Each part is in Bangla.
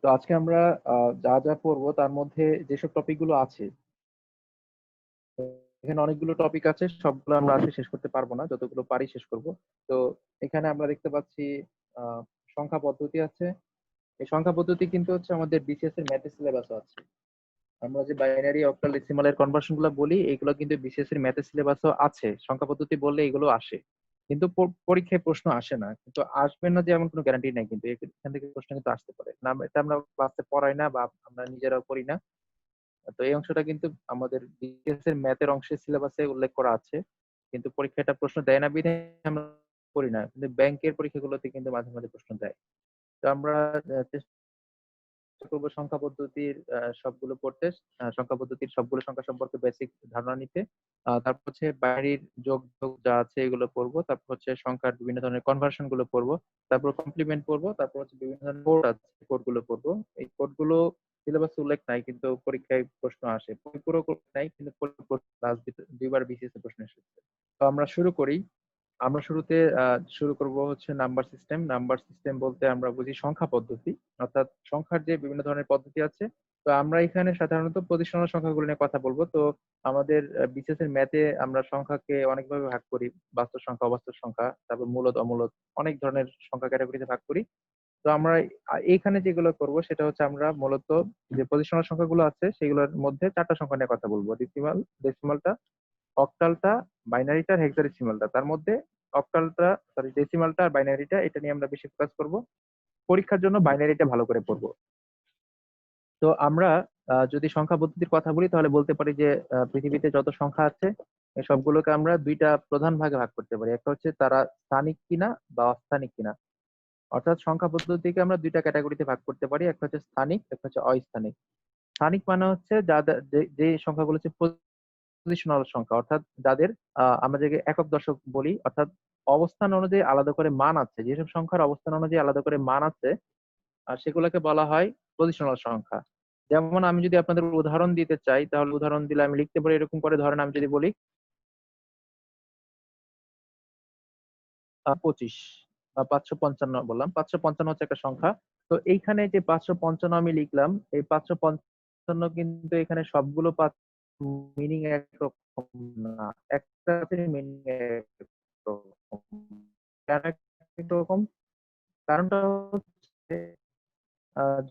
তো আজকে আমরা যা যা পড়বো তার মধ্যে যেসব টপিক গুলো আছে, এখানে অনেকগুলো টপিক আছে, সবগুলো আমরা আজকে শেষ করতে পারবো না, যতগুলো পারি শেষ করব। তো এখানে আমরা দেখতে পাচ্ছি আহ সংখ্যা পদ্ধতি আছে। এই সংখ্যা পদ্ধতি কিন্তু হচ্ছে আমাদের বিসিএস এর ম্যাথের সিলেবাস আছে। আমরা যে বাইনারি অক্টাল ডেসিমালের কনভার্সন গুলো বলি, এগুলো কিন্তু বিসিএস এর ম্যাথের সিলেবাসও আছে। সংখ্যা পদ্ধতি বললে এগুলো আসে, কিন্তু পরীক্ষায় প্রশ্ন আসে না। কিন্তু আসবে না যে এমন কোনো গ্যারান্টি নাই, কিন্তু এখান থেকে প্রশ্ন কিন্তু আসতে পারে না। এটা আমরা ক্লাসে পড়াই না বা আমরা নিজেরাও করি না। তো এই অংশটা কিন্তু আমাদের বিসিএস এর ম্যাথের অংশের সিলেবাসে উল্লেখ করা আছে, কিন্তু পরীক্ষাটা প্রশ্ন দেয় না বিধায় আমরা করি না। কিন্তু ব্যাংকের পরীক্ষাগুলোতে কিন্তু মাঝে মাঝে প্রশ্ন দেয়। তো আমরা চেষ্টা করবো সংখ্যা পদ্ধতির সবগুলো পড়তে, সংখ্যা পদ্ধতির সবগুলো সংখ্যা সম্পর্কে বেসিক ধারণা নিতে। তারপর হচ্ছে বাইরের যোগ যোগ যা আছে এগুলো পড়বো, তারপর হচ্ছে সংখ্যার বিভিন্ন ধরনের কনভার্সন গুলো পড়বো, তারপর কমপ্লিমেন্ট পড়বো, তারপর হচ্ছে বিভিন্ন ধরনের কোড আছে, কোড গুলো পড়বো। এই কোড গুলো সিলেবাসে উল্লেখ নাই, কিন্তু পরীক্ষায় প্রশ্ন আসে। পুরো কোড নাই, কিন্তু লাস্ট দুইবার বিসিএস এ প্রশ্ন এসেছে। তো আমরা শুরু করি। আমরা শুরুতে শুরু করব হচ্ছে নাম্বার সিস্টেম। নাম্বার সিস্টেম বলতে আমরা বুঝি সংখ্যা পদ্ধতি, অর্থাৎ সংখ্যার যে বিভিন্ন ধরনের পদ্ধতি আছে। তো আমরা এখানে সাধারণত পজিশনাল সংখ্যাগুলো নিয়ে কথা বলবো। তো আমাদের বিসিএস এর ম্যাথে আমরা সংখ্যাকে অনেকভাবে ভাগ করি: বাস্তব সংখ্যা, অবাস্তব সংখ্যা, তারপর মূলদ, অমূলদ, অনেক ধরনের সংখ্যা ক্যাটাগরিতে ভাগ করি। তো আমরা এইখানে যেগুলো করব সেটা হচ্ছে আমরা মূলত যে পজিশনাল সংখ্যাগুলো আছে সেগুলোর মধ্যে চারটা সংখ্যা নিয়ে কথা বলবো: ডেসিমালটা, অক্টালটা, বাইনারিটা আর হেক্সাডেসিমালটা। তার মধ্যে অক্টালটা, সরি, ডেসিমালটা আর বাইনারিটা, এটা নিয়ে আমরা বেশি ফোকাস করব। পরীক্ষার জন্য বাইনারিটা ভালো করে পড়বো। তো আমরা যদি সংখ্যা পদ্ধতির কথা বলি তাহলে বলতে পারি যে পৃথিবীতে যত সংখ্যা আছে এই সবগুলোকে আমরা দুইটা প্রধান ভাগে ভাগ করতে পারি। একটা হচ্ছে তারা স্থানিক কিনা বা অস্থানিক কিনা। অর্থাৎ সংখ্যা পদ্ধতিকে আমরা দুইটা ক্যাটাগরিতে ভাগ করতে পারি: একটা হচ্ছে স্থানিক, একটা হচ্ছে অস্থানিক। স্থানিক মানে হচ্ছে যাদের যে সংখ্যাগুলো হচ্ছে পজিশনাল সংখ্যা, অর্থাৎ যাদের আমরা যে একক দশক বলি, অর্থাৎ অবস্থান অনুযায়ী আলাদা করে মান আছে। যেসব সংখ্যার অবস্থান অনুযায়ী আলাদা করে মান আছে আর সেগুলোকে বলা হয় পজিশনাল সংখ্যা। যেমন আমি যদি আপনাদের উদাহরণ দিতে চাই, তাহলে উদাহরণ দিলে আমি লিখতে পারি এরকম করে। ধরেন আমি যদি বলি 25 বা 555, বললাম 555 হচ্ছে একটা সংখ্যা। তো এইখানে যে 555 আমি লিখলাম, এই 555 কিন্তু এখানে সবগুলো মিনিং একরকম না। একটা মিনিং একরকম। কেন একরকম? কারণটা হচ্ছে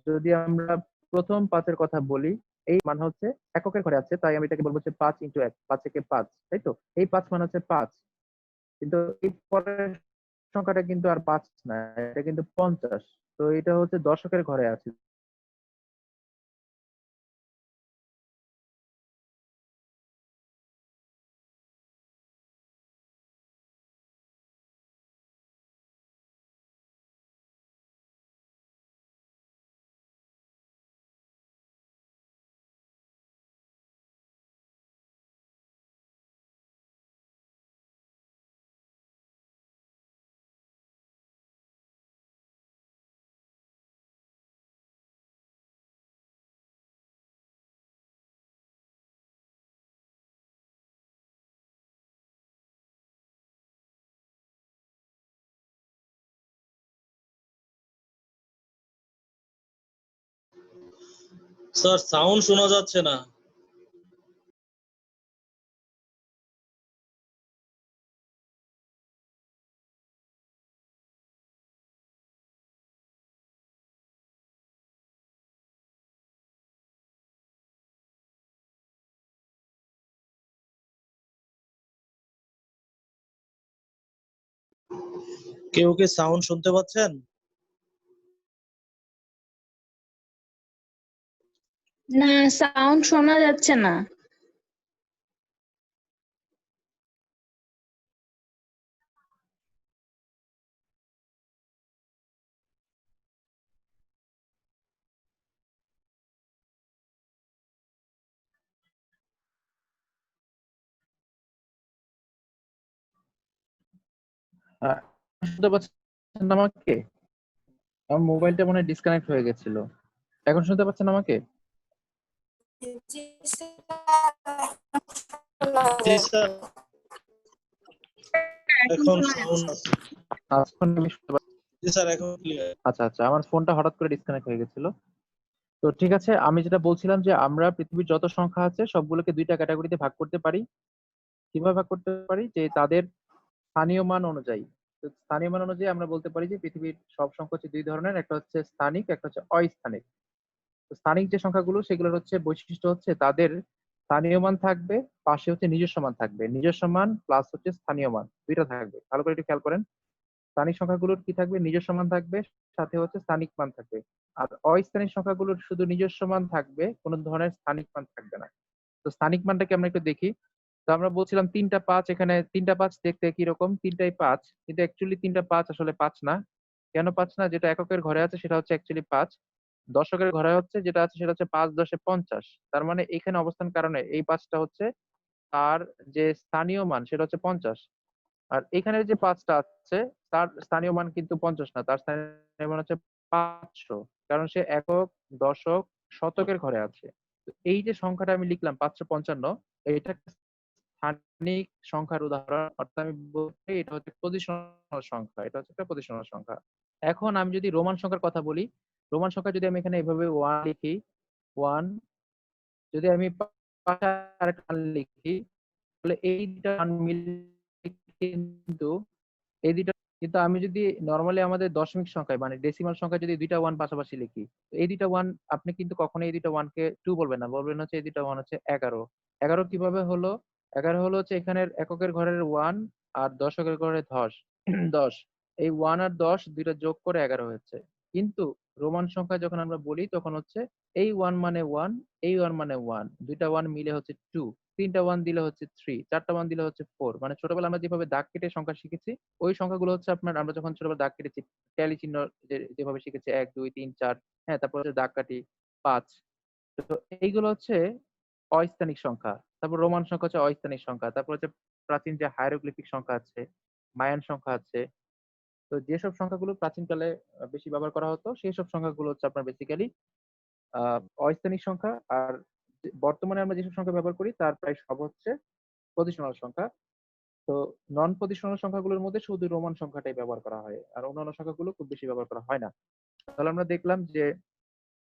যদি আমরা প্রথম পাঁচের কথা বলি, এই মান হচ্ছে এককের ঘরে আছে, তাই আমি এটাকে বলবো হচ্ছে 5 × 1, 5 × 5, তাই তো? এই 5 মান হচ্ছে 5। কিন্তু এই পরের সংখ্যাটা কিন্তু আর 5 না, এটা কিন্তু 50। তো এটা হচ্ছে দশকের ঘরে আছে। স্যার সাউন্ড শোনা যাচ্ছে না। কেউ কি সাউন্ড শুনতে পাচ্ছেন? না, সাউন্ড শোনা যাচ্ছে না। আহ, শুনতে পাচ্ছেন আমাকে? আমার মোবাইলটা মনে হয় ডিসকানেক্ট হয়ে গেছিল। এখন শুনতে পাচ্ছেন আমাকে? জি স্যার, এখন সাউন্ড আছে। এখন আমি শুনতে পাচ্ছি। জি স্যার, এখন ক্লিয়ার। আচ্ছা আচ্ছা, আমার ফোনটা হঠাৎ করে ডিসকানেক্ট হয়ে গেছিল। তো ঠিক আছে, আমি যেটা বলছিলাম যে আমরা পৃথিবীর যত সংখ্যা আছে সবগুলোকে দুইটা ক্যাটাগরিতে ভাগ করতে পারি। কিভাবে ভাগ করতে পারি? যে তাদের স্থানীয় মান অনুযায়ী। তো স্থানীয় মান অনুযায়ী আমরা বলতে পারি যে পৃথিবীর সব সংখ্যা হচ্ছে দুই ধরনের, একটা হচ্ছে স্থানিক, একটা হচ্ছে অস্থানিক। তো স্থানিক যে সংখ্যাগুলো সেগুলোর হচ্ছে বৈশিষ্ট্য হচ্ছে তাদের স্থানীয় মান থাকবে, পাশে হচ্ছে নিজস্ব মান থাকবে, নিজস্ব মান প্লাস হচ্ছে স্থানীয় মান দুইটা থাকবে। ভালো করে একটু খেয়াল করেন, স্থানিক সংখ্যাগুলোর কি থাকবে? নিজস্ব মান থাকবে, সাথে হচ্ছে স্থানিক মান থাকবে। আর অস্থানিক সংখ্যাগুলোর শুধু নিজস্ব মান থাকবে, কোনো ধরনের স্থানিক মান থাকবে না। তো স্থানিক মানটাকে আমরা একটু দেখি। তো আমরা বলছিলাম 3টা 5, এখানে 3টা 5 দেখতে কিরকম? 3টাই 5, কিন্তু অ্যাকচুয়ালি 3টা 5 আসলে 5 না। কেন 5 না? যেটা এককের ঘরে আছে সেটা হচ্ছে অ্যাকচুয়ালি 5। দশকের ঘরে হচ্ছে যেটা আছে সেটা হচ্ছে 5 10 50। তার মানে এখানে অবস্থান কারণে এই 5টা হচ্ছে তার যে স্থানীয় মান সেটা হচ্ছে 50। আর এখানে যে 5টা আছে তার স্থানীয় মান কিন্তু 50 না, তার স্থানীয় মান হচ্ছে 500। কারণ সে একক, দশক, শতকের ঘরে আছে। তো এই যে সংখ্যাটা আমি লিখলাম 555, এটা স্থানিক সংখ্যার উদাহরণ। অর্থাৎ আমি বলতে এটা হচ্ছে পজিশনাল সংখ্যা, এটা হচ্ছে একটা পজিশনাল সংখ্যা। এখন আমি যদি রোমান সংখ্যার কথা বলি, রোমান সংখ্যা যদি আমি এখানে এভাবে 1 লিখি, 1, যদি আমি পাশে আরেকটা মান লিখি, তাহলে এই দুইটা মান মিলে কিন্তু এই দুইটা, কিন্তু আমি যদি নরমালি আমাদের দশমিক সংখ্যায় মানে ডেসিমাল সংখ্যায় যদি দুইটা ওয়ান পাশাপাশি লিখি, তো এই দুইটা ওয়ান আপনি কিন্তু কখনো এই দুইটা ওয়ানকে টু বলবেন না, বলবেন হচ্ছে এই দুইটা ওয়ান হচ্ছে 11। 11 কিভাবে হলো? 11 হলো হচ্ছে এখানের এককের ঘরের ওয়ান আর দশকের ঘরের 10। 10, এই ওয়ান আর 10 দুইটা যোগ করে 11 হয়েছে। কিন্তু রোমান সংখ্যা যখন আমরা বলি তখন হচ্ছে এই ওয়ান মানে ওয়ান, এই ওয়ান মানে ওয়ান, দুইটা ওয়ান মিলে হচ্ছে টু, তিনটা ওয়ান দিলে হচ্ছে থ্রি, চারটা ওয়ান দিলে হচ্ছে ফোর। মানে ছোটবেলা আমরা যেভাবে দাগ কেটে সংখ্যা শিখেছি, ওই সংখ্যাগুলো হচ্ছে আপনার আমরা যখন ছোটবেলা দাগ কেটেছি ট্যালি চিহ্ন যেভাবে শিখেছি 1 2 3 4, হ্যাঁ, তারপর হচ্ছে দাগ কাটি 5। তো এইগুলো হচ্ছে অস্থানিক সংখ্যা। তারপর রোমান সংখ্যা হচ্ছে অস্থানিক সংখ্যা। তারপর হচ্ছে প্রাচীন যে হায়ারোগ্লিফিক সংখ্যা আছে, মায়ান সংখ্যা আছে। তো যেসব সংখ্যাগুলো প্রাচীনকালে বেশি ব্যবহার করা হতো সেই সব সংখ্যাগুলো হচ্ছে আপনার বেসিক্যালি অস্থানিক সংখ্যা। আর বর্তমানে আমরা যেসব সংখ্যা ব্যবহার করি তার প্রায় সব হচ্ছে পজিশনাল সংখ্যা। তো নন পজিশনাল সংখ্যাগুলোর মধ্যে শুধু রোমান সংখ্যাটাই ব্যবহার করা হয়, আর অন্যান্য সংখ্যাগুলো খুব বেশি ব্যবহার করা হয় না। তাহলে আমরা দেখলাম যে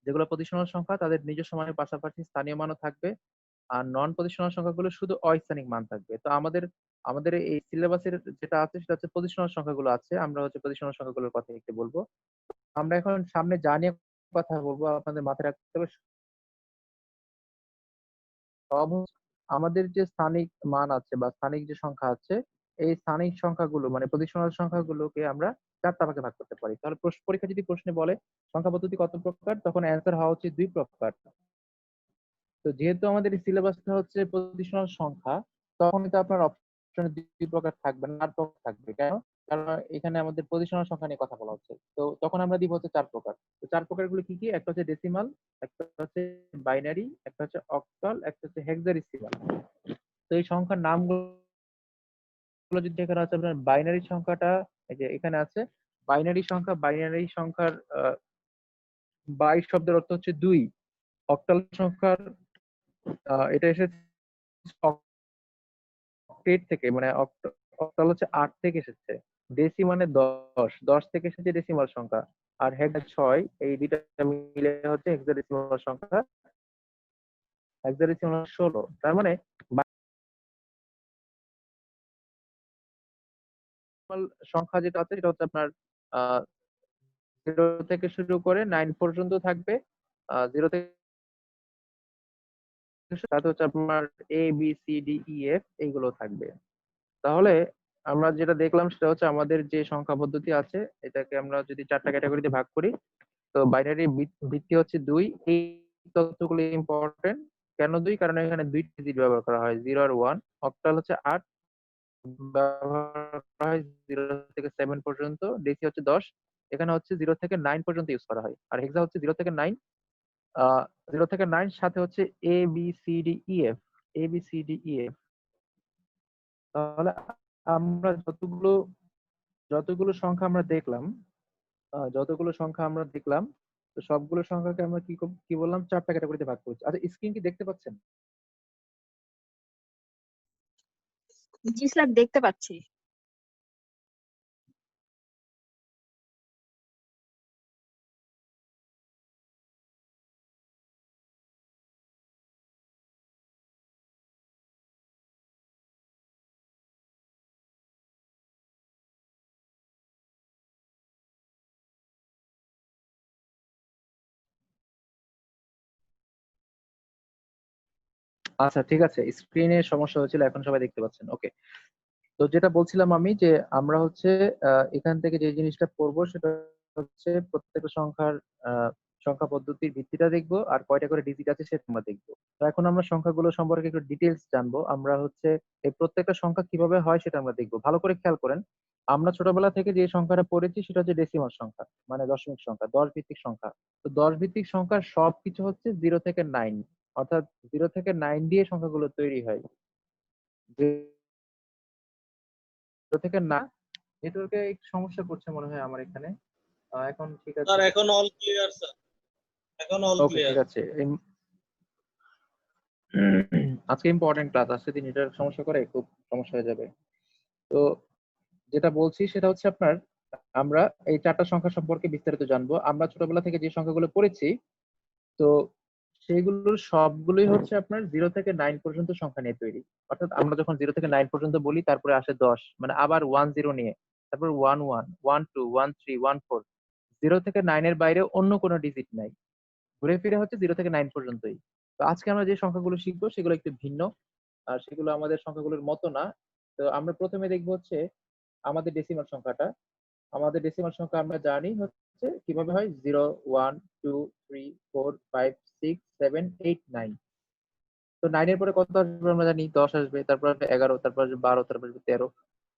যেগুলো পজিশনাল সংখ্যা তাদের নিজস্ব মানের পাশাপাশি স্থানীয় মানও থাকবে, আর নন পজিশনাল সংখ্যাগুলো শুধু অস্থানিক মান থাকবে। তো আমাদের আমাদের এই সিলেবাসের যেটা আছে সেটা হচ্ছে পজিশনাল সংখ্যাগুলো আছে, আমরা হচ্ছে পজিশনাল সংখ্যাগুলোর কথা একটু বলবো। আমরা এখন সামনে যা নিয়ে কথা বলবো আপনাদের মাথায় রাখতে হবে সব আমাদের যে স্থানিক মান আছে বা স্থানিক যে সংখ্যা আছে, এই স্থানিক সংখ্যাগুলো মানে পজিশনাল সংখ্যাগুলোকে আমরা চারটা ভাগে ভাগ করতে পারি। তাহলে পরীক্ষা যদি প্রশ্নে বলে সংখ্যা পদ্ধতি কত প্রকার, তখন অ্যান্সার হওয়া উচিত দুই প্রকার। তো যেহেতু আমাদের সিলেবাসটা হচ্ছে পজিশনাল সংখ্যা, তখন কিন্তু আপনার অপশন দুই প্রকার থাকবে না, 4 প্রকার থাকবে। কেন? কারণ এখানে আমাদের পজিশনাল সংখ্যা নিয়ে কথা বলা হচ্ছে। তো তখন আমরা দিব হচ্ছে 4 প্রকার। তো 4 প্রকারগুলো কি কি? একটা হচ্ছে ডেসিমাল, একটা হচ্ছে বাইনারি, একটা হচ্ছে অক্টাল, একটা হচ্ছে হেক্সাডেসিমাল। তো এই সংখ্যার নামগুলো যদি এখানে আছে, আপনার বাইনারি সংখ্যাটা এই যে এখানে আছে বাইনারি সংখ্যা। বাইনারি সংখ্যার বাই শব্দের অর্থ হচ্ছে দুই। অক্টাল সংখ্যার এটা এসেছে অক্টেট থেকে, মানে অক্টাল হচ্ছে 8 থেকে এসেছে। ডেসি মানে 10, 10 থেকে এসেছে ডেসিমাল সংখ্যা। আর হেক্সা 6, এই দুইটা মিলে হচ্ছে হেক্সাডেসিমাল সংখ্যা। হেক্সাডেসিমাল 16। তার মানে বাইনারি সংখ্যা যেটা আছে সেটা হচ্ছে আপনার আহ 0 থেকে শুরু করে 9 পর্যন্ত থাকবে। 0 থেকে সাথে হচ্ছে আপনার A B C D E F এইগুলো থাকবে। তাহলে আমরা যেটা দেখলাম সেটা হচ্ছে আমাদের যে সংখ্যা পদ্ধতি আছে এটাকে আমরা যদি চারটা ক্যাটাগরিতে ভাগ করি, তো বাইনারি ভিত্তি হচ্ছে দুই। এই তথ্যগুলো ইম্পর্টেন্ট। কেন দুই? কারণ এখানে দুইটি ডিজিট ব্যবহার করা হয়, 0 আর 1। অক্টাল হচ্ছে 8 ব্যবহার করা হয় 0 থেকে 7 পর্যন্ত। ডেসি হচ্ছে 10, এখানে হচ্ছে 0 থেকে 9 পর্যন্ত ইউজ করা হয়। আর হেক্সা হচ্ছে 0 থেকে 9, আহ 0 থেকে 9 সাথে হচ্ছে A B C D E F, A B C D E F. তাহলে আমরা যতগুলো সংখ্যা আমরা দেখলাম, তো সবগুলো সংখ্যাকে আমরা কি বললাম, চারটা ক্যাটাগরিতে ভাগ করেছি। আচ্ছা, স্ক্রিন কি দেখতে পাচ্ছেন? জি স্যার, দেখতে পাচ্ছি। আচ্ছা ঠিক আছে, স্ক্রিনে সমস্যা হয়েছিল, এখন সবাই দেখতে পাচ্ছেন। ওকে, তো যেটা বলছিলাম আমি যে আমরা হচ্ছে এখান থেকে যে জিনিসটা পড়বো সেটা হচ্ছে প্রত্যেকটা সংখ্যার আহ, সংখ্যা পদ্ধতির ভিত্তিটা দেখবো, আর কয়টা করে ডিজিট আছে সেটা আমরা দেখবো। তো এখন আমরা সংখ্যাগুলো সম্পর্কে একটু ডিটেলস জানবো। আমরা হচ্ছে এই প্রত্যেকটা সংখ্যা কিভাবে হয় সেটা আমরা দেখবো। ভালো করে খেয়াল করেন, আমরা ছোটবেলা থেকে যে সংখ্যাটা পড়েছি সেটা হচ্ছে ডেসিমাল সংখ্যা, মানে দশমিক সংখ্যা, 10 ভিত্তিক সংখ্যা। তো 10 ভিত্তিক সংখ্যার সবকিছু হচ্ছে 0 থেকে 9, অর্থাৎ 0 থেকে 9 দিয়ে সংখ্যাগুলো তৈরি হয়। 0 থেকে 9। নেটওয়ার্কে একটু সমস্যা করছে মনে হয় আমার এখানে। এখন ঠিক আছে। স্যার এখন অল ক্লিয়ার স্যার, এখন অল ওকে ক্লিয়ার। ঠিক আছে। আজকে ইম্পর্টেন্ট ক্লাস, আজকে দিন নেটওয়ার্ক সমস্যা করে খুব সমস্যা হয়ে যাবে। তো যেটা বলছি সেটা হচ্ছে আপনার, আমরা এই চারটা সংখ্যা সম্পর্কে বিস্তারিত জানবো। আমরা ছোটবেলা থেকে যে সংখ্যাগুলো পড়েছি, তো সেইগুলোর সবগুলোই হচ্ছে আপনার 0 থেকে 9 পর্যন্ত সংখ্যা নিয়ে তৈরি। অর্থাৎ আমরা যখন 0 থেকে 9 পর্যন্ত বলি, তারপরে আসে 10, মানে আবার 1 0 নিয়ে, তারপর 1 1 1 2 1 3 1 4। 0 থেকে 9 এর বাইরে অন্য কোনো ডিজিট নাই, ঘুরে ফিরে হচ্ছে 0 থেকে 9 পর্যন্তই। তো আজকে আমরা যে সংখ্যাগুলো শিখবো সেগুলো একটু ভিন্ন, আর সেগুলো আমাদের সংখ্যাগুলোর মতো না। তো আমরা প্রথমে দেখবো হচ্ছে আমাদের ডেসিমাল সংখ্যাটা। আমাদের ডেসিমাল সংখ্যা আমরা জানি হচ্ছে কিভাবে হয়, 0 1 2 3 4 5 6 7 8 9। তো 9 এর পরে কত আসবে আমরা জানি, 10 আসবে, তারপর আসবে 11, তারপর আসবে 12, তারপর আসবে 13।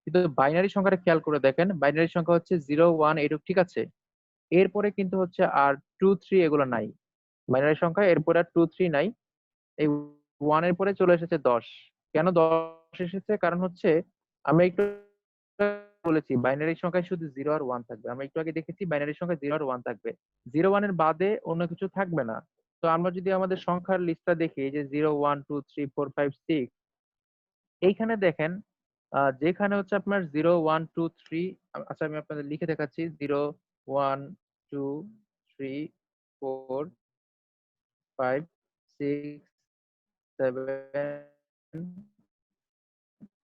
কিন্তু বাইনারি সংখ্যাটা খেয়াল করে দেখেন, বাইনারি সংখ্যা হচ্ছে 0 1 এইটুক, ঠিক আছে। এরপরে কিন্তু হচ্ছে আর 2 3 এগুলো নাই। বাইনারি সংখ্যা এরপরে আর 2 3 নাই। এই 1 এর পরে চলে এসেছে 10। কেন 10 এসেছে? কারণ হচ্ছে আমরা একটু বলেছি বাইনারি সংখ্যায় শুধু 0 আর 1 থাকবে। আমরা একটু আগে দেখেছি বাইনারি সংখ্যায় 0 আর 1 থাকবে, 0 1 এর বাদে অন্য কিছু থাকবে না। তো আমরা যদি আমাদের সংখ্যার লিস্টটা দেখি, যে 0 1 2 3 4 5 6, এইখানে দেখেন যেখানে হচ্ছে আপনার 0 1 2 3, আচ্ছা আমি আপনাদের লিখে দেখাচ্ছি, 0 1 2 3 4 5 6 7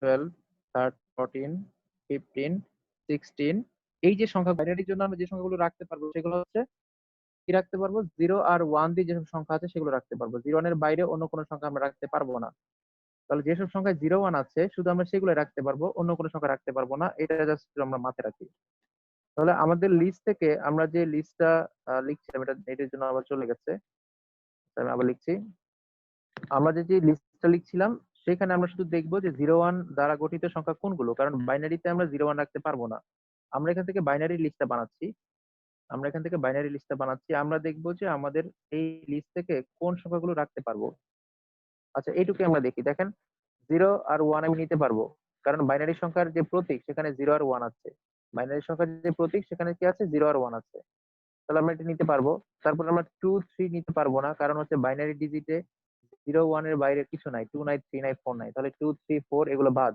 12 13 14 15 16। এই যে সংখ্যা বাইনারির জন্য আমরা যে সংখ্যাগুলো রাখতে পারবো সেগুলো হচ্ছে কি রাখতে পারবো, 0 আর 1 দিয়ে যেসব সংখ্যা আছে সেগুলো রাখতে পারবো। 0 1 এর বাইরে অন্য কোনো সংখ্যা আমরা রাখতে পারবো না। তাহলে যেসব সংখ্যায় 0 1 আছে শুধু আমরা সেগুলো রাখতে পারবো, অন্য কোনো সংখ্যা রাখতে পারবো না। এটা জাস্ট আমরা মাথায় রাখি। তাহলে আমাদের লিস্ট থেকে আমরা যে লিস্টটা লিখছিলাম, এটা এটার জন্য আবার চলে গেছে, আমি আবার লিখছি। আমরা যে লিস্টটা লিখছিলাম সেখানে আমরা শুধু দেখবো যে 0 1 দ্বারা গঠিত সংখ্যা কোনগুলো, কারণ বাইনারিতে আমরা 0 1 রাখতে পারবো না। আমরা এখান থেকে বাইনারি লিস্টটা বানাচ্ছি। আমরা দেখবো যে আমাদের এই লিস্ট থেকে কোন সংখ্যাগুলো রাখতে পারবো। আচ্ছা এইটুকু আমরা দেখি, দেখেন 0 আর 1 আমি নিতে পারবো, কারণ বাইনারি সংখ্যার যে প্রতীক সেখানে 0 আর 1 আছে। বাইনারি সংখ্যার যে প্রতীক সেখানে কি আছে, 0 আর 1 আছে। তাহলে আমরা এটা নিতে পারবো। তারপর আমরা 2 3 নিতে পারবো না, কারণ হচ্ছে বাইনারি ডিজিটে 0 1 এর বাইরে কিছু নাই, 2 নাই, 3 নাই, 4 নাই। তাহলে 2 3 4 এগুলো বাদ,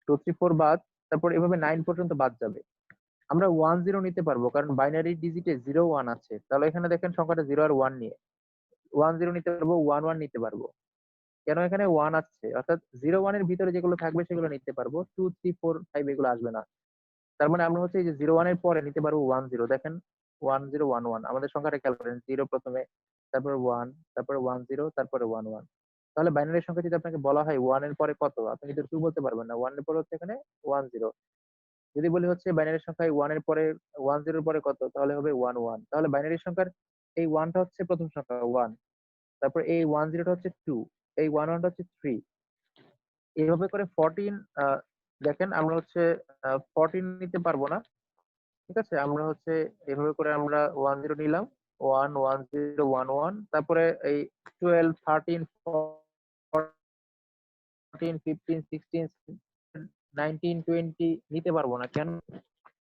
2 3 4 বাদ। তারপর এভাবে 9 পর্যন্ত বাদ যাবে। আমরা 1 0 নিতে পারবো, কারণ বাইনারি ডিজিটে 0 1 আছে। তাহলে এখানে দেখেন সংখ্যাটা 0 আর 1 নিয়ে 1 0 নিতে পারবো, 1 1 নিতে পারবো। কেন, এখানে 1 আসছে, অর্থাৎ 0 1 এর ভিতরে যেগুলো থাকবে সেগুলো নিতে পারবো, 2 3 4 5 এগুলো আসবে না। তার মানে আমরা হচ্ছে এই যে 0 1 এর পরে নিতে পারবো 1 0। দেখেন 1 0 1 1, আমাদের সংখ্যাটা খেয়াল করেন, 0 প্রথমে, তারপর 1, তারপরে 1 0, তারপরে 1 1। তাহলে বাইনারি সংখ্যা যদি আপনাকে বলা হয় 1 এর পরে কত, আপনি কিন্তু 2 বলতে পারবেন না, 1 এর পরে হচ্ছে এখানে 1 0। যদি বলি হচ্ছে বাইনারি সংখ্যায় 1 এর পরে 1 0 এর পরে কত, তাহলে হবে 1 1। তাহলে বাইনারি সংখ্যার এই 1টা হচ্ছে প্রথম সংখ্যা 1, তারপর এই 1 0টা হচ্ছে 2, এই 1 1টা হচ্ছে 3। এইভাবে করে 14, দেখেন আমরা হচ্ছে 14 নিতে পারবো না, ঠিক আছে। আমরা হচ্ছে এভাবে করে আমরা 1 0 নিলাম, 1 1 0 1 1, তারপরে এই 12 13 14 15 16 19 20 নিতে পারবো না। কেন?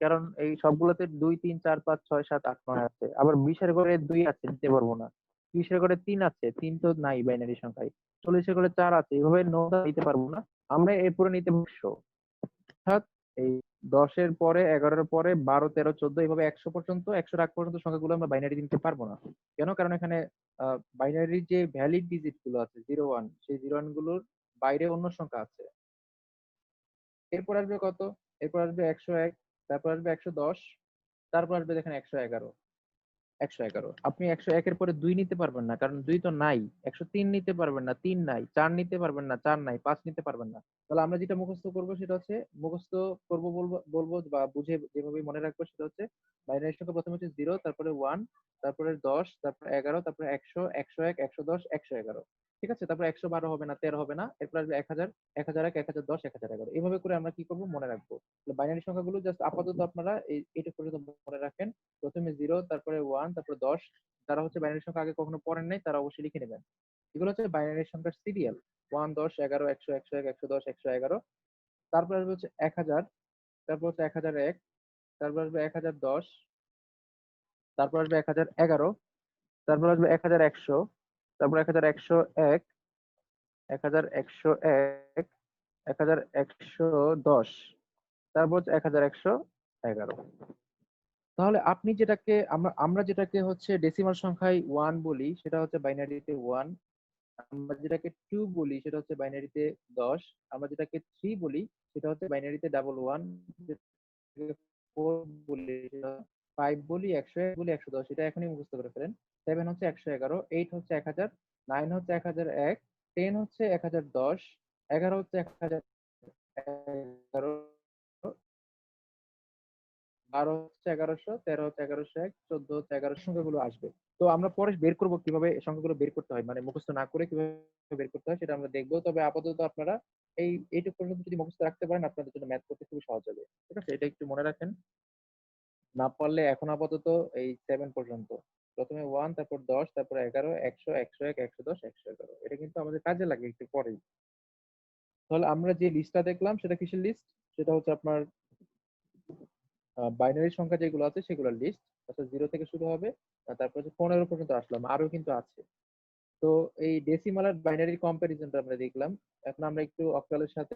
কারণ এই সবগুলোতে 2 3 4 5 6 7 8 9 আছে। আবার 20-এর ঘরে 2 আছে, নিতে পারবো না। 30-এর ঘরে 3 আছে, 3 তো নাই বাইনারি সংখ্যায়। 40-এর ঘরে 4 আছে, এইভাবে 9 নিতে পারবো না। আমরা এরপরে নিতে পারবো 100। অর্থাৎ এই 10-এর পরে, 11-এর পরে, 12 13 14, এইভাবে 100 পর্যন্ত, 100-এর আগ পর্যন্ত সংখ্যাগুলো আমরা বাইনারি নিতে পারবো না। কেন? কারণ এখানে বাইনারির যে ভ্যালিড ডিজিট গুলো আছে 0 1, সেই 0 1 গুলোর বাইরে অন্য সংখ্যা আছে। এরপর আসবে কত, এরপর আসবে 101, তারপর আসবে 110, তারপর আসবে দেখেন 111। 111। আপনি 101 এর পরে 2 নিতে পারবেন না, কারণ 2 তো নাই। 103 নিতে পারবেন না, 3 নাই। 4 নিতে পারবেন না, 4 নাই। 5 নিতে পারবেন না। তাহলে আমরা যেটা মুখস্থ করব সেটা হচ্ছে মুখস্থ করব বলবো বা বুঝে যেভাবে মনে রাখবো সেটা হচ্ছে বাইনারি সংখ্যা প্রথমে হচ্ছে 0, তারপরে 1, তারপরে 10, তারপরে 11, তারপরে 100, 101, 110, 111। ঠিক আছে? তারপরে 112 হবে না, 13 হবে না। এরপর আসবে 1000, 1001, 1010, 1011। এভাবে করে আমরা কি করব মনে রাখবো। বাইনারি সংখ্যাগুলো জাস্ট আপাতত আপনারা এইটুকু পর্যন্ত মনে রাখেন। প্রথমে 0, তারপরে 1, তারপরে 10। যারা হচ্ছে বাইনারি সংখ্যা আগে কখনো পড়েন নাই তারা অবশ্যই লিখে নেবেন। এগুলো হচ্ছে বাইনারি সংখ্যার সিরিয়াল। 1, 10, 11, 100, 101, 110, 111। তারপর আসবে হচ্ছে 1000, তারপর হচ্ছে 1001, তারপর আসবে 1010, তারপর আসবে 1011, তারপর আসবে 1100, তারপর 1101, 1101, 1110, তারপর হচ্ছে 1111। তাহলে আপনি যেটাকে আমরা আমরা যেটাকে হচ্ছে ডেসিমাল সংখ্যায় 1 বলি সেটা হচ্ছে বাইনারিতে 1। আমরা যেটাকে 2 বলি সেটা হচ্ছে বাইনারিতে 10। আমরা যেটাকে 3 বলি সেটা হচ্ছে বাইনারিতে 11। যেটাকে 4 বলি সেটা 5 বলি, 101 বলি, 110। এটা এখনই মুখস্থ করে ফেলেন। 7 হচ্ছে 111, 8 হচ্ছে 1000, 9 হচ্ছে 1001, 10 হচ্ছে 1010, 11 হচ্ছে 1011, 12 হচ্ছে 1100, 13 হচ্ছে 1101, 14 হচ্ছে 1100। সংখ্যাগুলো আসবে। তো আমরা পরে বের করব কিভাবে এই সংখ্যাগুলো বের করতে হয়, মানে মুখস্থ না করে কিভাবে বের করতে হয় সেটা আমরা দেখবো। তবে আপাতত আপনারা এইটুকু পর্যন্ত যদি মুখস্থ রাখতে পারেন আপনাদের জন্য ম্যাথ করতে খুবই সহজ হবে। ঠিক আছে? এটা একটু মনে রাখেন। না পারলে এখন আপাতত এই 7 পর্যন্ত। প্রথমে 1, তারপর 10, তারপর 11, 100, 101, 110, 111। এটা কিন্তু আমাদের কাজে লাগে একটু পরেই। তাহলে আমরা যে লিস্টটা দেখলাম সেটা কিসের লিস্ট? সেটা হচ্ছে আপনার বাইনারি সংখ্যা যেগুলো আছে সেগুলোর লিস্ট। অর্থাৎ 0 থেকে শুরু হবে। তারপর হচ্ছে 15 পর্যন্ত আসলাম। আরো কিন্তু আছে। তো এই ডেসিমাল আর বাইনারির কম্পারিজনটা আমরা দেখলাম। এখন আমরা একটু অক্টালের সাথে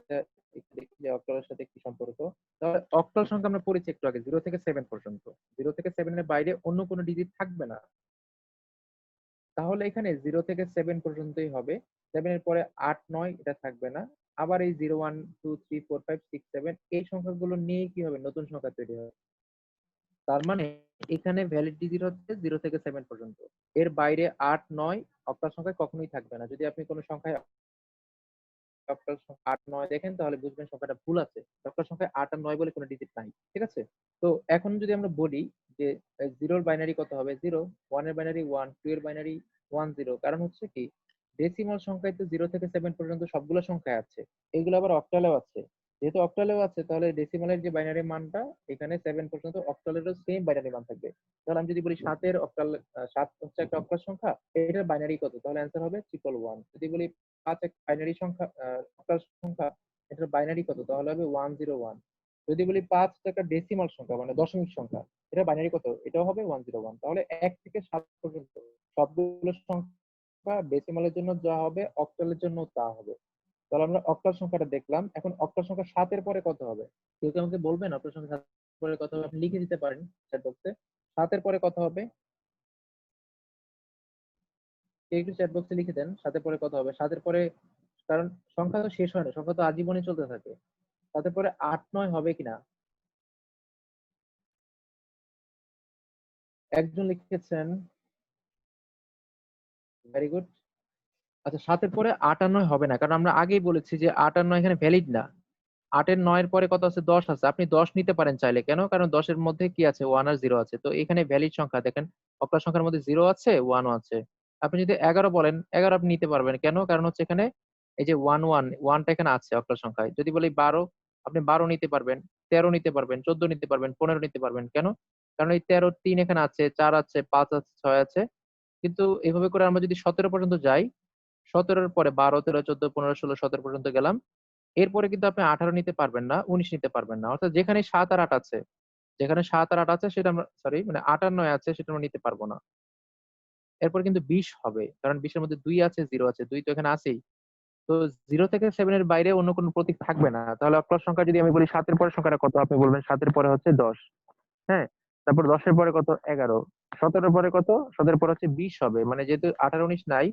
একটু দেখি যে অক্টালের সাথে কি সম্পর্ক। তাহলে অক্টাল সংখ্যা আমরা পড়েছি একটু আগে 0 থেকে 7 পর্যন্ত। 0 থেকে 7 এর বাইরে অন্য কোনো ডিজিট থাকবে না। তাহলে এখানে 0 থেকে 7 পর্যন্তই হবে। 7 এর পরে 8, 9 এটা থাকবে না। আবার এই 0, 1, 2, 3, 4, 5, 6, 7 এই সংখ্যাগুলো নিয়েই কি হবে নতুন সংখ্যা তৈরি হবে। তার মানে এখানে ভ্যালিড ডিজিট হচ্ছে 0 থেকে 7 পর্যন্ত। এর বাইরে 8, 9 অক্টাল সংখ্যায় কখনোই থাকবে না। যদি আপনি কোনো সংখ্যায় অক্টাল সংখ্যা 8, 9 দেখেন তাহলে বুঝবেন সংখ্যাটা ভুল আছে। অক্টাল সংখ্যায় 8 আর 9 বলে কোনো ডিজিট নাই। ঠিক আছে? তো এখন যদি আমরা বলি যে 0 এর বাইনারি কত হবে? 0, 1 এর বাইনারি 1, 2 এর বাইনারি 1, 0। কারণ হচ্ছে কি ডেসিমাল সংখ্যায় তো 0 থেকে 7 পর্যন্ত সবগুলো সংখ্যায় আছে। এগুলো আবার অক্টালেও আছে। যেহেতু অক্টালেও আছে তাহলে ডেসিমালের যে বাইনারি মানটা এখানে 7 পর্যন্ত অক্টালেরও সেম বাইনারি মান থাকবে। তাহলে আমি যদি বলি 7 এর অক্টাল 7 হচ্ছে একটা অক্টাল সংখ্যা, এটার বাইনারি কত? তাহলে অ্যান্সার হবে 111। যদি বলি 5 এক বাইনারি সংখ্যা অক্টাল সংখ্যা, এটার বাইনারি কত? তাহলে হবে 101। যদি বলি 5 একটা ডেসিমাল সংখ্যা মানে দশমিক সংখ্যা, এটা বাইনারি কত? এটাও হবে 101। তাহলে 1 থেকে 7 পর্যন্ত সবগুলো সংখ্যা ডেসিমালের জন্য যা হবে অক্টালের জন্য তা হবে। তাহলে আমরা অক্টাল সংখ্যাটা দেখলাম। এখন অক্টাল সংখ্যা 7 এর পরে কত হবে? কেউ কি আমাকে বলবেন অক্টাল সংখ্যা 7 এর পরে কত হবে? আপনি লিখে দিতে পারেন চ্যাট বক্সে। 7 এর পরে কত হবে? কেউ একটু চ্যাট বক্সে লিখে দেন 7 এর পরে কত হবে? 7 এর পরে, কারণ সংখ্যা তো শেষ হয় না, সংখ্যা তো আজীবনই চলতে থাকে। 7 এর পরে 8, 9 হবে কিনা? একজন লিখেছেন, ভেরি গুড। আচ্ছা, 7 এর পরে 8 আর 9 হবে না, কারণ আমরা আগেই বলেছি যে 8 আর 9 এখানে ভ্যালিড না। 8 এর 9 এর পরে কত আছে? 10 আছে। আপনি 10 নিতে পারেন চাইলে। কেন? কারণ 10 এর মধ্যে কি আছে? 1 আর 0 আছে। তো এখানে ভ্যালিড সংখ্যা দেখেন, অক্টাল সংখ্যার মধ্যে 0 আছে, 1 ও আছে। আপনি যদি 11 বলেন, 11 আপনি নিতে পারবেন। কেন? কারণ হচ্ছে এখানে এই যে 1 টা এখানে আছে অক্টাল সংখ্যায়। যদি বলি 12, আপনি 12 নিতে পারবেন, 13 নিতে পারবেন, 14 নিতে পারবেন, 15 নিতে পারবেন। কেন? কারণ এই 13, 3 এখানে আছে, 4 আছে, 5 আছে, 6 আছে। কিন্তু এভাবে করে আমরা যদি 17 পর্যন্ত যাই, 17 এর পরে 12, 13, 14, 15, 16, 17 পর্যন্ত গেলাম। এরপরে কিন্তু আপনি 18 নিতে পারবেন না, 19 নিতে পারবেন না। অর্থাৎ যেখানে 7 আর 8 আছে, যেখানে 7 আর 8 আছে সেটা আমরা সরি মানে 8 আর 9 আছে সেটা আমরা নিতে পারবো না। এরপর কিন্তু 20 হবে। কারণ 20 এর মধ্যে 2 আছে, 0 আছে। 2 তো এখানে আছেই। তো 0 থেকে 7 এর বাইরে অন্য কোনো প্রতীক থাকবে না। তাহলে অক্টাল সংখ্যা যদি আমি বলি 7 এর পরের সংখ্যাটা কত? আপনি বলবেন 7 এর পরে হচ্ছে 10। হ্যাঁ? তারপর 10 এর পরে কত? 11। 17 এর পরে কত? 17 এর পরে হচ্ছে 20 হবে। মানে যেহেতু 18, 19 নাই,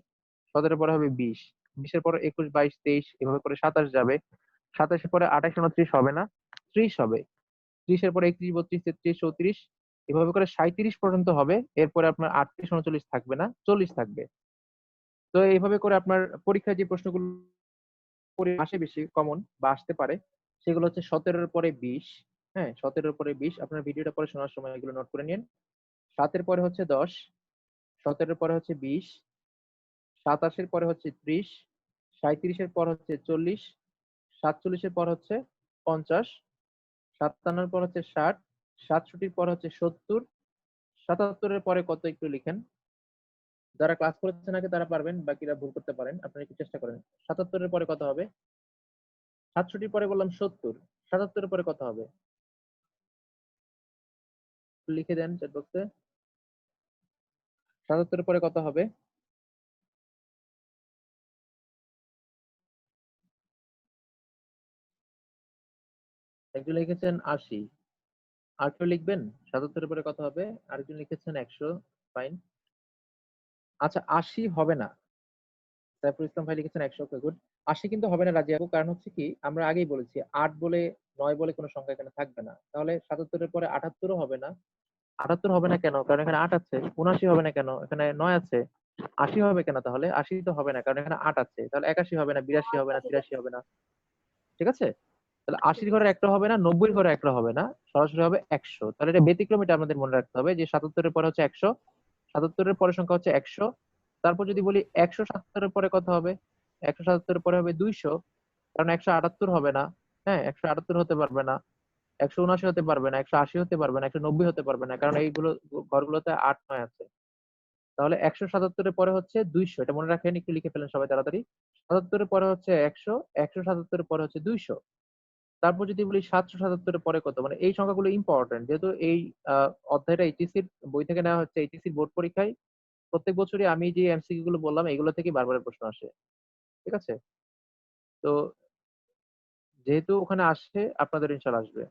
17 এর পরে হবে 20। 20 এর পরে 21, 22, 23 এভাবে করে 27 যাবে। 27 এর পরে 28, 29 হবে না, 30 হবে। 30 এর পরে 31, 32, 33, 34, এভাবে করে 37 পর্যন্ত হবে, এরপরে আপনার 38 39 থাকবে না, 40 থাকবে। তো এইভাবে করে আপনার পরীক্ষায় যে প্রশ্নগুলো আসে বেশি কমন বা আসতে পারে সেগুলো হচ্ছে 17-র পরে 20। হ্যাঁ, 17-র পরে 20, আপনার ভিডিওটা পরে শোনার সময় এগুলো নোট করে নিন। 7-এর পরে হচ্ছে 10, 17-এর পরে হচ্ছে 20, 27-এর পরে হচ্ছে 30, 37-এর পর হচ্ছে 40, 47-এর পর হচ্ছে 50, 57-এর পর হচ্ছে 60, 67-এর পর হচ্ছে 70, 77-এর পরে কত একটু লিখেন। যারা ক্লাস করেছেন আগে তারা পারবেন, বাকিরা ভুল করতে পারেন, আপনারা একটু চেষ্টা করেন। 77-এর পরে কত হবে? 67 পরে বললাম 70, 77-এর পরে কত হবে? লিখে দেন চ্যাট বক্সে। 77-এর পরে কত হবে? একজন লিখেছেন 80, আর কেউ লিখবেন 77-এর পরে কত হবে? আরেকজন লিখেছেন 100। ফাইন। আচ্ছা, 80 হবে না। সাইফুল ইসলাম ভাই লিখেছেন 100। ওকে, গুড। 80 কিন্তু হবে না রাজি আপু, কারণ হচ্ছে কি আমরা আগেই বলেছি 8 বলে 9 বলে কোনো সংখ্যা এখানে থাকবে না, তাহলে 77-এর পরে 78ও হবে না। 78 হবে না কেন? কারণ এখানে 8 আছে। 79 হবে না কেন? এখানে 9 আছে। 80 হবে কেন তাহলে? 80 তো হবে না, কারণ এখানে 8 আছে। তাহলে 81 হবে না, 82 হবে না, 83 হবে না। ঠিক আছে? তাহলে 80 ঘরে একটা হবে না, 90 ঘরে একটা হবে না, সরাসরি হবে 100। তাহলে এটা ব্যতিক্রম, এটা আমাদের মনে রাখতে হবে যে 77-এর পরে হচ্ছে 100, 77-এর পরের সংখ্যা হচ্ছে 100। তারপর যদি বলি 177-এর পরে কত হবে? 177-এর পরে হবে 200, কারণ 178 হবে না। হ্যাঁ, 178 হতে পারবে না, 179 হতে পারবে না, 180 হতে পারবে না, 190 হতে পারবে না, কারণ এইগুলো ঘরগুলোতে 8 9 আছে। তাহলে 177-এর পরে হচ্ছে 200, এটা মনে রাখেন, একটু লিখে ফেলেন সবাই তাড়াতাড়ি। 77-এর পরে হচ্ছে 100, 177-এর পরে হচ্ছে 200। তারপর যদি বলি 777-এর পরে কত, মানে এই সংখ্যাগুলো ইম্পর্টেন্ট, যেহেতু এই অধ্যায়টা এইচএসসির বই থেকে নেওয়া হচ্ছে। এইচএসসির বোর্ড পরীক্ষায় প্রত্যেক বছরই আমি যে এমসিকিউ গুলো বললাম এগুলো থেকে বারবার প্রশ্ন আসে। ঠিক আছে? তো যেহেতু ওখানে আসে, আপনাদের ইনশাল্লাহ আসবে।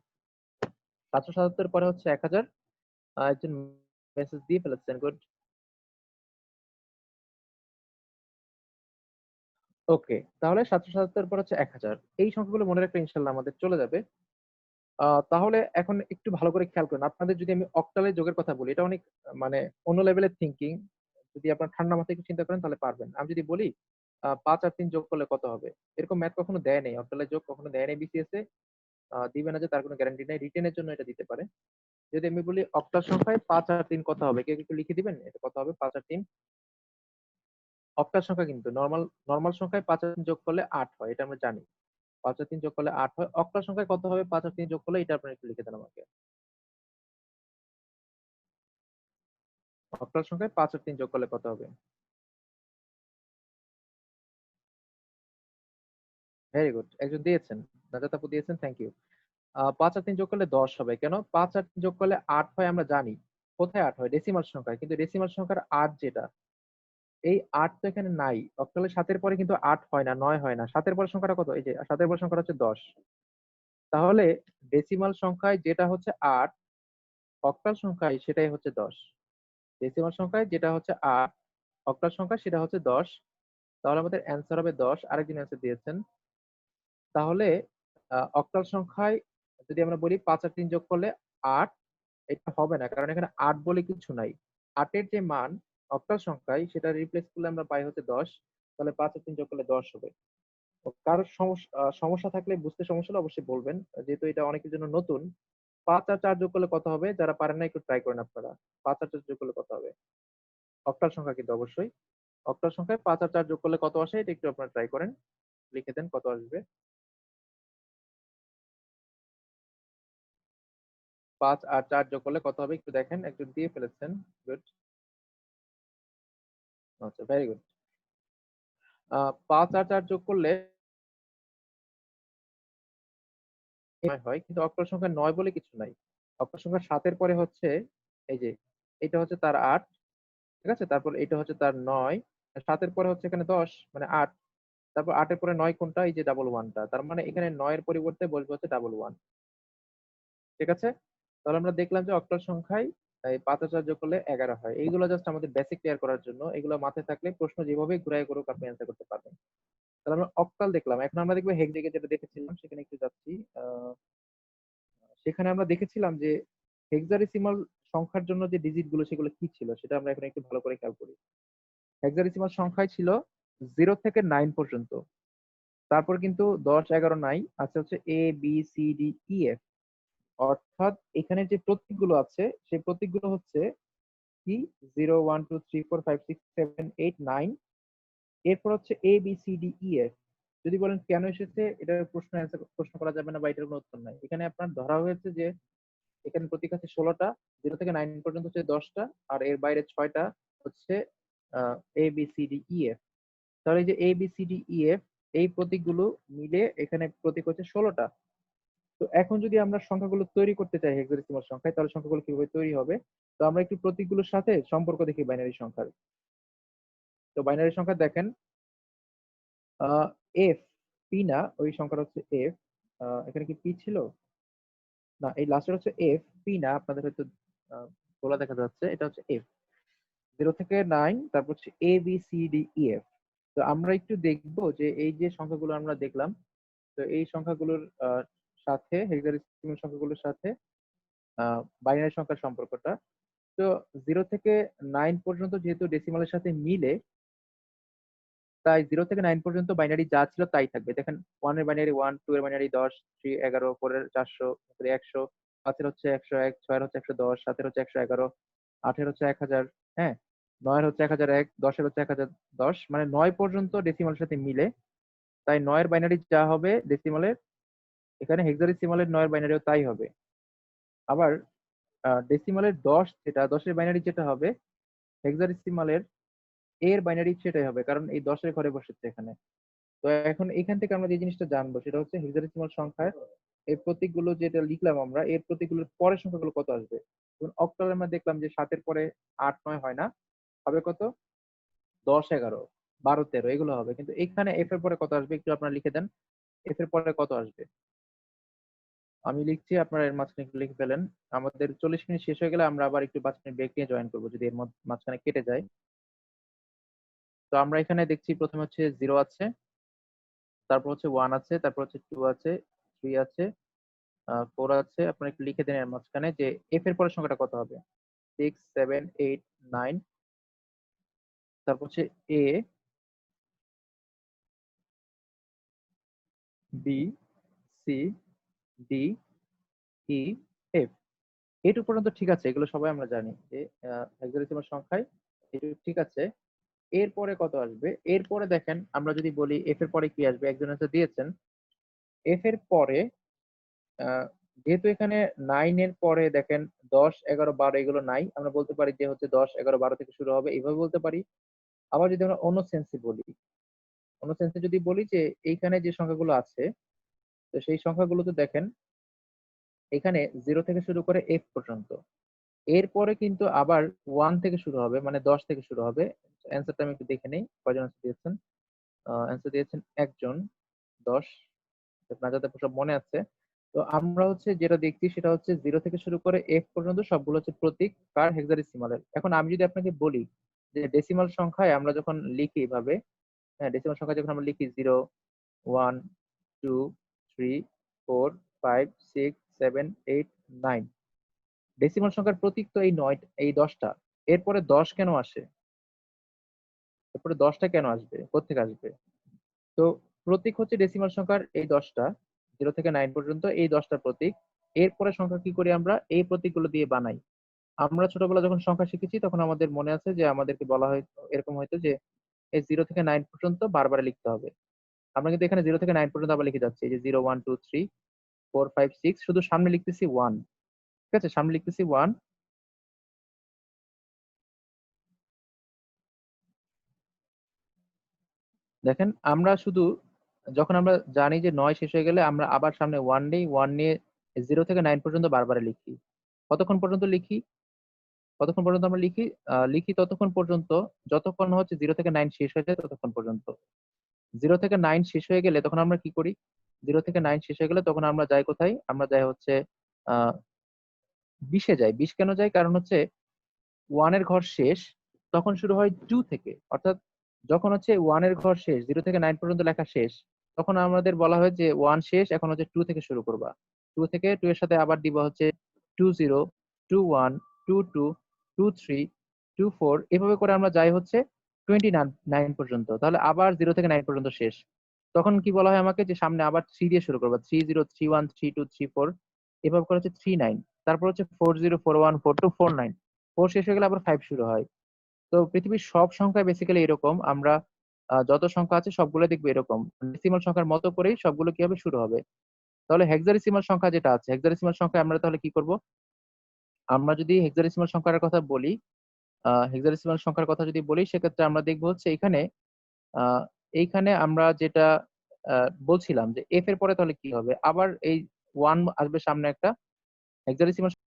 777 পরে হচ্ছে 1000। একজন মেসেজ দিয়ে ফেলেছেন, গুড। ওকে, তাহলে 777 পর হচ্ছে 1000। এই সংখ্যাগুলো মনে রাখলে ইনশাল্লাহ আমাদের চলে যাবে। তাহলে এখন একটু ভালো করে খেয়াল করেন, আপনাদের যদি আমি অক্টালে যোগের কথা বলি, এটা অনেক মানে অন্য লেভেলের থিঙ্কিং। যদি আপনার ঠান্ডা মাথায় একটু চিন্তা করেন তাহলে পারবেন। আমি যদি বলি 5 আর 3 যোগ করলে কত হবে, এরকম ম্যাথ কখনো দেয় নেই, অক্টালে যোগ কখনো দেয় নেই বিসিএস এ। দিবে না যে তার কোনো গ্যারান্টি নেই, রিটেনের জন্য এটা দিতে পারে। যদি আমি বলি অক্টাল সংখ্যায় 5 আর 3 কত হবে, কেউ একটু লিখে দিবেন এটা কত হবে 5 আর 3? অক্টাল সংখ্যা কিন্তু নরমাল নরমাল সংখ্যায় 5 আর 3 যোগ করলে 8 হয়, এটা আমরা জানি। 5 আর 3 যোগ করলে 8 হয়। অক্টাল সংখ্যায় কত হবে 5 আর 3 যোগ করলে, এটা আপনি একটু লিখে দেন আমাকে। অক্টাল সংখ্যায় 5 আর 3 যোগ করলে কত হবে? ভেরি গুড, একজন দিয়েছেন, নাজাত আপু দিয়েছেন, থ্যাংক ইউ। 5 আর 3 যোগ করলে 10 হবে। কেন? 5 আর 3 যোগ করলে 8 হয়, আমরা জানি। কোথায় 8 হয়? ডেসিমাল সংখ্যায়। কিন্তু ডেসিমাল সংখ্যার 8 যেটা, এই 8 তো এখানে নাই। অক্টালের 7-এর পরে কিন্তু 8 হয় না, 9 হয় না। 7-এর পরের সংখ্যাটা কত? এই যে 7-এর পরের সংখ্যাটা হচ্ছে 10। তাহলে ডেসিমাল সংখ্যায় যেটা হচ্ছে 8, অক্টাল সংখ্যায় সেটাই হচ্ছে 10। ডেসিমাল সংখ্যায় যেটা হচ্ছে 8, অক্টাল সংখ্যায় সেটা হচ্ছে 10। তাহলে আমাদের অ্যান্সার হবে 10। আরেকজন অ্যান্সার দিয়েছেন। তাহলে অক্টাল সংখ্যায় যদি আমরা বলি 5 আর 3 যোগ করলে 8, এটা হবে না, কারণ এখানে 8 বলে কিছু নাই। 8 এর যে মান অক্টাল সংখ্যায় সেটা রিপ্লেস করলে আমরা পাই হচ্ছে 10। তাহলে 5 আর 3 যোগ করলে 10 হবে। তো কারোর সমস্যা থাকলে, বুঝতে সমস্যা হলে অবশ্যই বলবেন, যেহেতু এটা অনেকের জন্য নতুন। 5 আর 4 যোগ করলে কত হবে? যারা পারেন না একটু ট্রাই করেন আপনারা। 5 আর 4 যোগ করলে কত হবে? অক্টাল সংখ্যা কিন্তু অবশ্যই। অক্টাল সংখ্যায় 5 আর 4 যোগ করলে কত আসে, এটা একটু আপনারা ট্রাই করেন। লিখে দেন কত আসবে। 5 আর 4 যোগ করলে কত হবে একটু দেখেন, একজন দিয়ে ফেলেছেন। গুড। আচ্ছা, ভেরি গুড। 5 আর 4 যোগ করলে 9 হয়, কিন্তু অক্টাল সংখ্যা 9 বলে কিছু নাই। অক্টাল সংখ্যা 7-এর পরে হচ্ছে এই যে এটা হচ্ছে তার 8। ঠিক আছে? তারপর এটা হচ্ছে তার 9। 7-এর পরে হচ্ছে এখানে 10 মানে 8। তারপর 8-এর পরে 9 কোনটা? এই যে ডাবল ওয়ানটা। তার মানে এখানে 9 এর পরিবর্তে বসবে হচ্ছে ডাবল ওয়ান। ঠিক আছে? তাহলে আমরা দেখলাম যে অক্টাল সংখ্যায় এই 5 আর 4 যোগ করলে 11 হয়। এইগুলো জাস্ট আমাদের বেসিক ক্লিয়ার করার জন্য। এগুলো মাথায় থাকলে প্রশ্ন যেভাবে ঘুরায় করুক আপনি অ্যান্সার করতে পারবেন। তাহলে আমরা অক্টাল দেখলাম। এখন আমরা দেখবো হেক্সাডেসিমাল, যেটা দেখেছিলাম সেখানে একটু যাচ্ছি। সেখানে আমরা দেখেছিলাম যে হেক্সাডেসিমাল সংখ্যার জন্য যে ডিজিট গুলো সেগুলো কি ছিল সেটা আমরা এখন একটু ভালো করে খেয়াল করি। হেক্সাডেসিমাল সংখ্যায় ছিল 0 থেকে 9 পর্যন্ত। তারপর কিন্তু 10 11 নাই, আছে হচ্ছে A B C D E F. অর্থাৎ এখানে যে প্রতীকগুলো আছে সেই প্রতীকগুলো হচ্ছে কি 0 1 2 3 4 5 6 7 8 9। এরপর হচ্ছে A B C D E F. যদি বলেন কেন এসেছে, এটার প্রশ্ন করা যাবে না বা এটার কোনো উত্তর নাই। এখানে আপনার ধরা হয়েছে যে এখানে প্রতীক আছে 16টা, 0 থেকে 9 পর্যন্ত হচ্ছে 10টা, আর এর বাইরে 6টা হচ্ছে A B C D E F. তাহলে এই যে A B C D E F এই প্রতীকগুলো মিলে এখানে প্রতীক হচ্ছে 16টা। তো এখন যদি আমরা সংখ্যাগুলো তৈরি করতে চাই হেক্সাডেসিমাল সংখ্যায়, তাহলে সংখ্যাগুলো কিভাবে তৈরি হবে? তো আমরা একটু প্রতীকগুলোর সাথে সম্পর্ক দেখি বাইনারি সংখ্যার। তো বাইনারি সংখ্যা দেখেন, এফ পি না, ওই সংখ্যাটা হচ্ছে এফ। এখানে কি পি ছিল? না, এই লাস্টের হচ্ছে এফ পি না, আপনাদের হয়তো বলা দেখা যাচ্ছে, এটা হচ্ছে এফ। 0 থেকে 9, তারপর হচ্ছে A B C D E F. তো আমরা একটু দেখবো যে এই যে সংখ্যাগুলো আমরা দেখলাম, তো এই সংখ্যাগুলোর সাথে হেক্সাডেসিমাল সংখ্যাগুলোর সাথে বাইনারি সংখ্যার সম্পর্কটা। তো 0 থেকে 9 পর্যন্ত যেহেতু ডেসিমালের সাথে মিলে, তাই 0 থেকে 9 পর্যন্ত বাইনারি যা ছিল তাই থাকবে। দেখেন 1 এর বাইনারি 1, 2 এর বাইনারি 10, 3 11, 4 এর 400, 100, 5 এর হচ্ছে 101, 6 এর হচ্ছে 110, 7 এর হচ্ছে 111, 8 এর হচ্ছে 1000, হ্যাঁ, 9 এর হচ্ছে 1001, 10 এর হচ্ছে 1010, মানে 9 পর্যন্ত ডেসিমালের সাথে মিলে। তাই 9 এর বাইনারি যা হবে ডেসিমালের, এখানে হেক্সাডেসিমালের 9 এর বাইনারিও তাই হবে। আবার ডেসিমালের 10 যেটা, 10 এর বাইনারি যেটা হবে, হেক্সাডেসিমালের এর বাইনারি সেটাই হবে, কারণ এই 10 এর ঘরে বসেছে এখানে। তো এখন এখান থেকে আমরা যে জিনিসটা জানবো সেটা হচ্ছে হেক্সাডেসিমাল সংখ্যার এই প্রতীকগুলো যেটা লিখলাম আমরা, এর প্রতীকগুলোর পরের সংখ্যাগুলো কত আসবে। যেমন অক্টালে আমরা দেখলাম যে 7 এর পরে 8 9 হয় না, হবে কত? 10 11 12 13 এগুলো হবে। কিন্তু এখানে এফ এর পরে কত আসবে একটু আপনারা লিখে দেন। এফ এর পরে কত আসবে? আমি লিখছি, আপনারা এর মাঝখানে একটু লিখে ফেলেন। আমাদের 40 মিনিট শেষ হয়ে গেলে আমরা আবার একটু 5 মিনিট ব্রেক নিয়ে জয়েন করবো যদি এর মাঝখানে কেটে যায়। তো আমরা এখানে দেখছি প্রথমে হচ্ছে 0 আছে, তারপর হচ্ছে 1 আছে, তারপর হচ্ছে 2 আছে, 3 আছে, 4 আছে। আপনারা একটু লিখে দেন এর মাঝখানে যে এফ এর পরের সংখ্যাটা কত হবে। 6 7 8 9, তারপর হচ্ছে A B C D E F. এটুকু পর্যন্ত ঠিক আছে, এগুলো সবাই আমরা জানি যে হেক্সাডেসিমাল সংখ্যায় এটুকু ঠিক আছে। এরপরে কত আসবে? এরপরে দেখেন, আমরা যদি বলি এফ এর পরে কি আসবে, একজন হচ্ছে দিয়েছেন এফ এর পরে আহ, যেহেতু এখানে 9 এর পরে দেখেন 10 11 12 এগুলো নাই, আমরা বলতে পারি যে হচ্ছে 10 11 12 থেকে শুরু হবে, এইভাবে বলতে পারি। আবার যদি আমরা অন্য সেন্সে বলি, অন্য সেন্সে যদি বলি যে এইখানে যে সংখ্যাগুলো আছে, তো সেই সংখ্যাগুলো তো দেখেন এখানে 0 থেকে শুরু করে এফ পর্যন্ত। এরপরে কিন্তু আবার 1 থেকে শুরু হবে, মানে 10 থেকে শুরু হবে। অ্যান্সারটা আমি একটু দেখে নেই, কয়জন অ্যান্সার দিয়েছেন। অ্যান্সার দিয়েছেন একজন, 10। আপনার যাদের সব মনে আছে। তো আমরা হচ্ছে যেটা দেখছি সেটা হচ্ছে 0 থেকে শুরু করে এফ পর্যন্ত সবগুলো হচ্ছে প্রতীক কার, হেক্সাডেসিমালের। এখন আমি যদি আপনাকে বলি যে ডেসিমাল সংখ্যায় আমরা যখন লিখি এভাবে, হ্যাঁ, ডেসিমাল সংখ্যায় যখন আমরা লিখি 0 1 2 3 4 5 6 7 8 9, ডেসিমাল সংখ্যার প্রতীক তো এই 9 এই 10টা। এরপরে 10 কেন আসে? এরপরে 10টা কেন আসবে, কোত্থেকে আসবে? তো প্রতীক হচ্ছে ডেসিমাল সংখ্যার এই 10টা, 0 থেকে 9 পর্যন্ত এই 10টা প্রতীক। এরপরে সংখ্যা কি করি আমরা? এই প্রতীকগুলো দিয়ে বানাই। আমরা ছোটবেলা যখন সংখ্যা শিখেছি তখন আমাদের মনে আছে যে আমাদেরকে বলা হয় এরকম হয়তো যে এই 0 থেকে 9 পর্যন্ত বারবার লিখতে হবে। আমরা কিন্তু এখানে 0 থেকে 9 পর্যন্ত আবার লিখে যাচ্ছি, এই যে 0 1 2 3 4 5 6, শুধু সামনে লিখতেছি 1। ঠিক আছে, সামনে লিখতেছি 1। দেখেন আমরা শুধু যখন আমরা জানি যে 9 শেষ হয়ে গেলে আমরা আবার সামনে 1 নেই, 1 নিয়ে 0 থেকে 9 পর্যন্ত বারবার লিখি। কতক্ষণ পর্যন্ত লিখি? কতক্ষণ পর্যন্ত আমরা লিখি? লিখি ততক্ষণ পর্যন্ত যতক্ষণ হচ্ছে 0 থেকে 9 শেষ হয়ে যায় ততক্ষণ পর্যন্ত। 0 থেকে 9 শেষ হয়ে গেলে তখন আমরা কি করি? 0 থেকে 9 শেষ হয়ে গেলে তখন আমরা যাই কোথায়? আমরা যাই হচ্ছে আহ 20 এ যাই। 20 কেন যাই? কারণ হচ্ছে 1 এর ঘর শেষ, তখন শুরু হয় 2 থেকে। অর্থাৎ যখন হচ্ছে 1 এর ঘর শেষ, 0 থেকে 9 পর্যন্ত লেখা শেষ, তখন আমাদের বলা হয় যে 1 শেষ, এখন হচ্ছে 2 থেকে শুরু করবা। 2 থেকে 2 এর সাথে আবার দিবা হচ্ছে 2 0 2 1 22, 23, 24 এভাবে করে আমরা যাই হচ্ছে 29 পর্যন্ত। তাহলে আবার 0 থেকে 9 পর্যন্ত শেষ। তখন কি বলা হয় আমাকে যে সামনে আবার 3 দিয়ে শুরু করবা। 30, 31, 32, 34 এভাবে করে হচ্ছে 39। তারপর হচ্ছে 40, 41, 42, 49 4 শেষ হয়ে গেলে আবার 5 শুরু হয়। তো পৃথিবীর সব সংখ্যা বেসিক্যালি এরকম। আমরা যত সংখ্যা আছে সবগুলো দেখবে এরকম। ডেসিমাল সংখ্যার মতো করেই সবগুলো কি হবে শুরু হবে। তাহলে হেক্সাডেসিমাল সংখ্যা যেটা আছে, হেক্সাডেসিমাল সংখ্যা আমরা তাহলে কি করব? আমরা যদি হেক্সাডেসিমাল সংখ্যার কথা বলি, হেক্সাডেসিমাল সংখ্যার কথা যদি বলি সেক্ষেত্রে আমরা দেখব হচ্ছে এখানে আহ, এইখানে আমরা যেটা বলছিলাম যে এফ এর পরে তাহলে কি হবে? আবার এই 1 আসবে সামনে একটা হেক্সাডেসিমাল